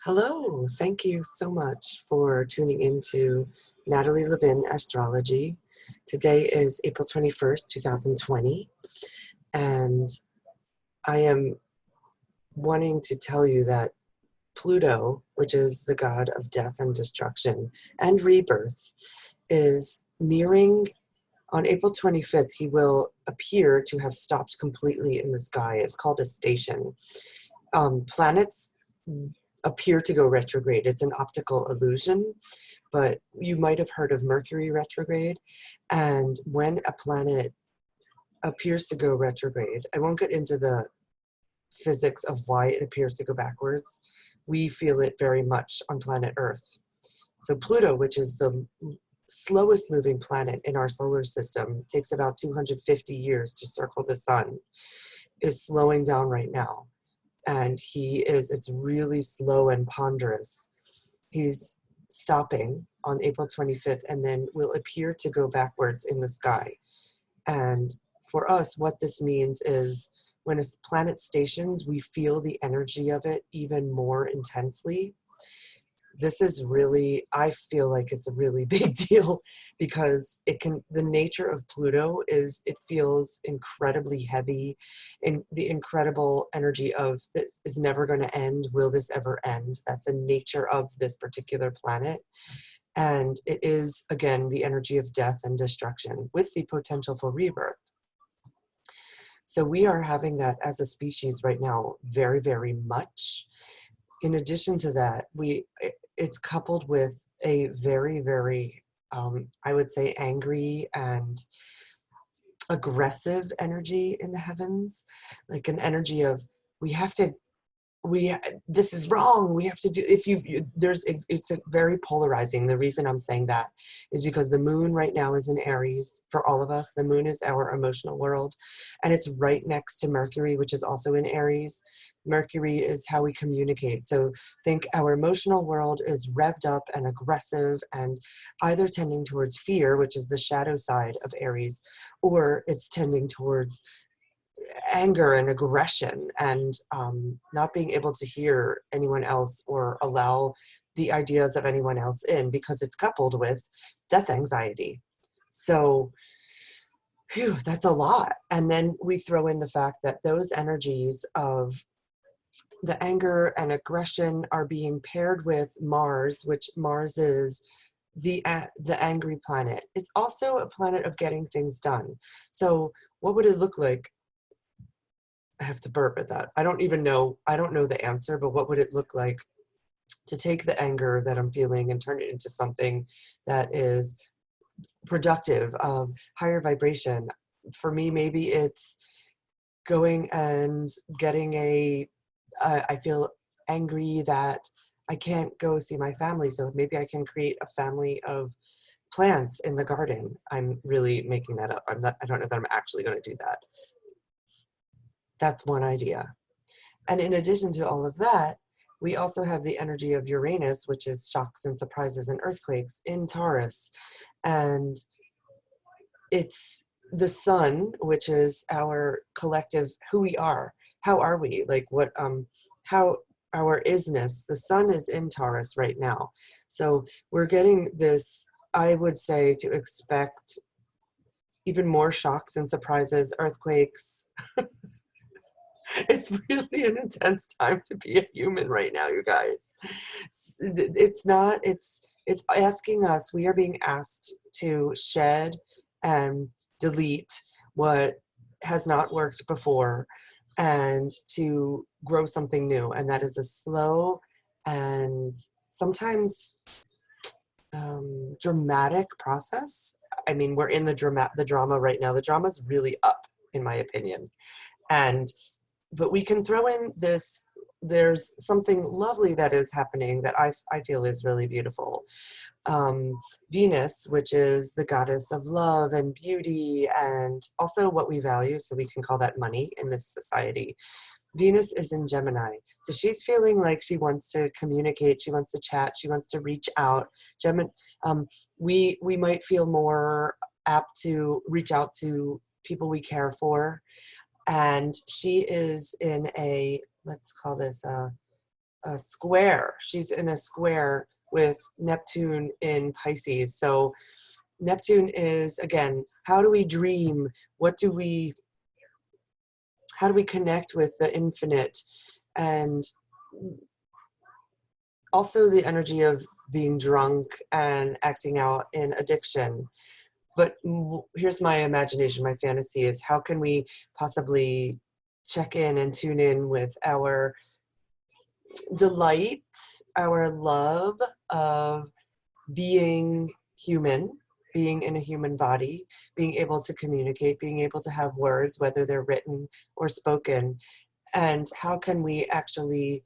Hello, thank you so much for tuning into Natalie Levin Astrology. Today is April 21st, 2020, and I am wanting to tell you that Pluto, which is the god of death and destruction and rebirth, is nearing. On April 25th, he will appear to have stopped completely in the sky. It's called a station. Planets appear to go retrograde. It's an optical illusion, but you might have heard of Mercury retrograde. And when a planet appears to go retrograde, I won't get into the physics of why it appears to go backwards. We feel it very much on planet Earth. So Pluto, which is the slowest moving planet in our solar system, takes about 250 years to circle the sun, is slowing down right now. And it's really slow and ponderous. He's stopping on April 25th and then will appear to go backwards in the sky. And for us, what this means is when a planet stations, we feel the energy of it even more intensely. This is really, I feel like it's a really big deal because the nature of Pluto is it feels incredibly heavy, and the incredible energy of this is never going to end. Will this ever end? That's a nature of this particular planet. And it is, again, the energy of death and destruction with the potential for rebirth. So we are having that as a species right now, very, very much. In addition to that, it's coupled with a very, very, I would say, angry and aggressive energy in the heavens, like an energy of this is wrong. We have to do. It's a very polarizing. The reason I'm saying that is because the moon right now is in Aries for all of us. The moon is our emotional world, and it's right next to Mercury, which is also in Aries. Mercury is how we communicate. So think our emotional world is revved up and aggressive and either tending towards fear, which is the shadow side of Aries, or it's tending towards anger and aggression and not being able to hear anyone else or allow the ideas of anyone else in because it's coupled with death anxiety. So that's a lot. And then we throw in the fact that those energies of the anger and aggression are being paired with Mars, which Mars is the angry planet. It's also a planet of getting things done. So what would it look like? I have to burp at that. I don't know the answer, but what would it look like to take the anger that I'm feeling and turn it into something that is productive, of higher vibration? For me, maybe it's going and getting I feel angry that I can't go see my family, so maybe I can create a family of plants in the garden. I'm really making that up. I don't know that I'm actually going to do that. That's one idea. And in addition to all of that, we also have the energy of Uranus, which is shocks and surprises and earthquakes in Taurus. And it's the sun, which is our collective, who we are. How are we? Like how our isness, the sun is in Taurus right now. So we're getting this, I would say, to expect even more shocks and surprises, earthquakes. It's really an intense time to be a human right now, you guys. It's asking us, we are being asked to shed and delete what has not worked before and to grow something new. And that is a slow and sometimes dramatic process. I mean, we're in the drama right now. The drama is really up, in my opinion. But we can throw in this, there's something lovely that is happening that I feel is really beautiful. Venus, which is the goddess of love and beauty and also what we value, so we can call that money in this society. Venus is in Gemini. So she's feeling like she wants to communicate, she wants to chat, she wants to reach out. We might feel more apt to reach out to people we care for. And she is in let's call this a square. She's in a square with Neptune in Pisces. So Neptune is, again, how do we dream? How do we connect with the infinite? And also the energy of being drunk and acting out in addiction. But here's my imagination, my fantasy is, how can we possibly check in and tune in with our delight, our love of being human, being in a human body, being able to communicate, being able to have words, whether they're written or spoken. And how can we actually,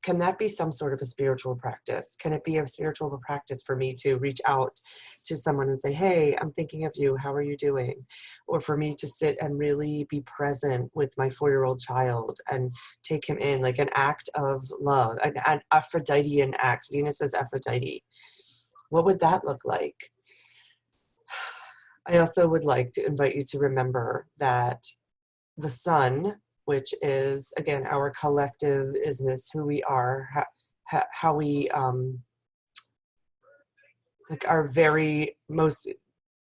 can that be some sort of a spiritual practice? Can it be a spiritual practice for me to reach out to someone and say, hey, I'm thinking of you, how are you doing? Or for me to sit and really be present with my 4-year-old child and take him in, like an act of love, an Aphroditean act. Venus is Aphrodite. What would that look like? I also would like to invite you to remember that the sun, which is, again, our collective isness, who we are, how we, like our very most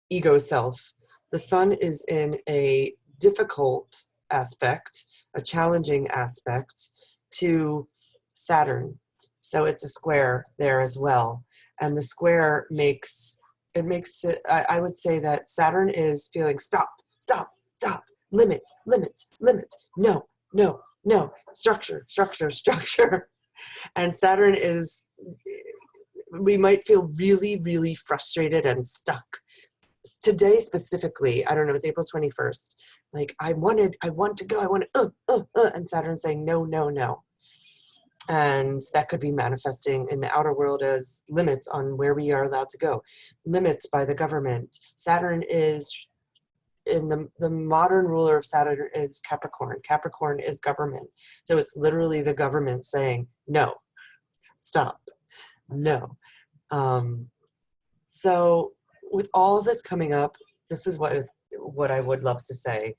ego self. The sun is in a difficult aspect, a challenging aspect to Saturn. So it's a square there as well. And the square makes it, I would say that Saturn is feeling stop, stop, stop, limits, limits, limits, no, no, no, structure, structure, structure. And Saturn is, we might feel really, really frustrated and stuck. Today specifically, I don't know, it's April 21st. Like I want to go, I want to, and Saturn's saying no, no, no. And that could be manifesting in the outer world as limits on where we are allowed to go, limits by the government. Saturn is in the modern ruler of Saturn is Capricorn. Capricorn is government. So it's literally the government saying, no, stop, no. So with all this coming up, this is what I would love to say.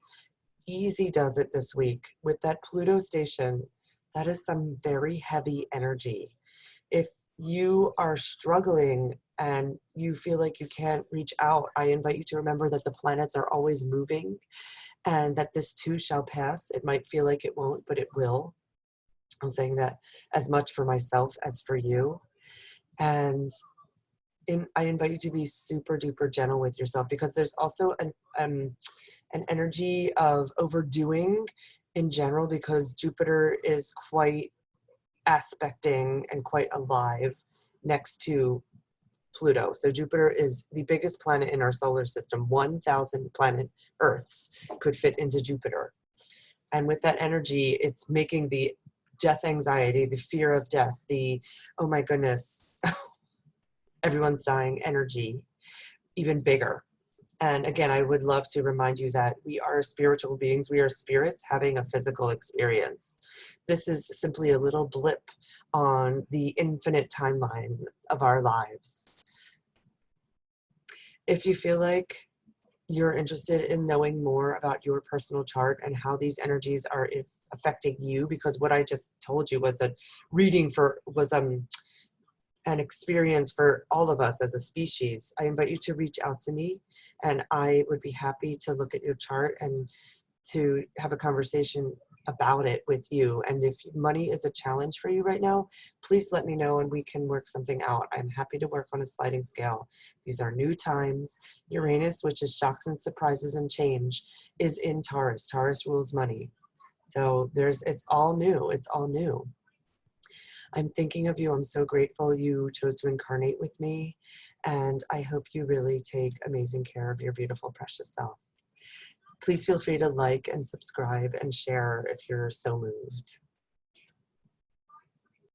Easy does it this week with that Pluto station. That is some very heavy energy. If you are struggling and you feel like you can't reach out, I invite you to remember that the planets are always moving and that this too shall pass. It might feel like it won't, but it will. I'm saying that as much for myself as for you. And I invite you to be super duper gentle with yourself, because there's also an energy of overdoing in general, because Jupiter is quite aspecting and quite alive next to Pluto. So Jupiter is the biggest planet in our solar system. 1,000 planet Earths could fit into Jupiter. And with that energy, it's making the death anxiety, the fear of death, the, oh my goodness, everyone's dying energy even bigger. And again, I would love to remind you that we are spiritual beings. We are spirits having a physical experience. This is simply a little blip on the infinite timeline of our lives. If you feel like you're interested in knowing more about your personal chart and how these energies are affecting you, because what I just told you was a reading was an experience for all of us as a species, I invite you to reach out to me, and I would be happy to look at your chart and to have a conversation about it with you. And if money is a challenge for you right now, please let me know and we can work something out. I'm happy to work on a sliding scale. These are new times. Uranus, which is shocks and surprises and change, is in Taurus. Taurus rules money. So it's all new. It's all new. I'm thinking of you. I'm so grateful you chose to incarnate with me. And I hope you really take amazing care of your beautiful, precious self. Please feel free to like and subscribe and share if you're so moved.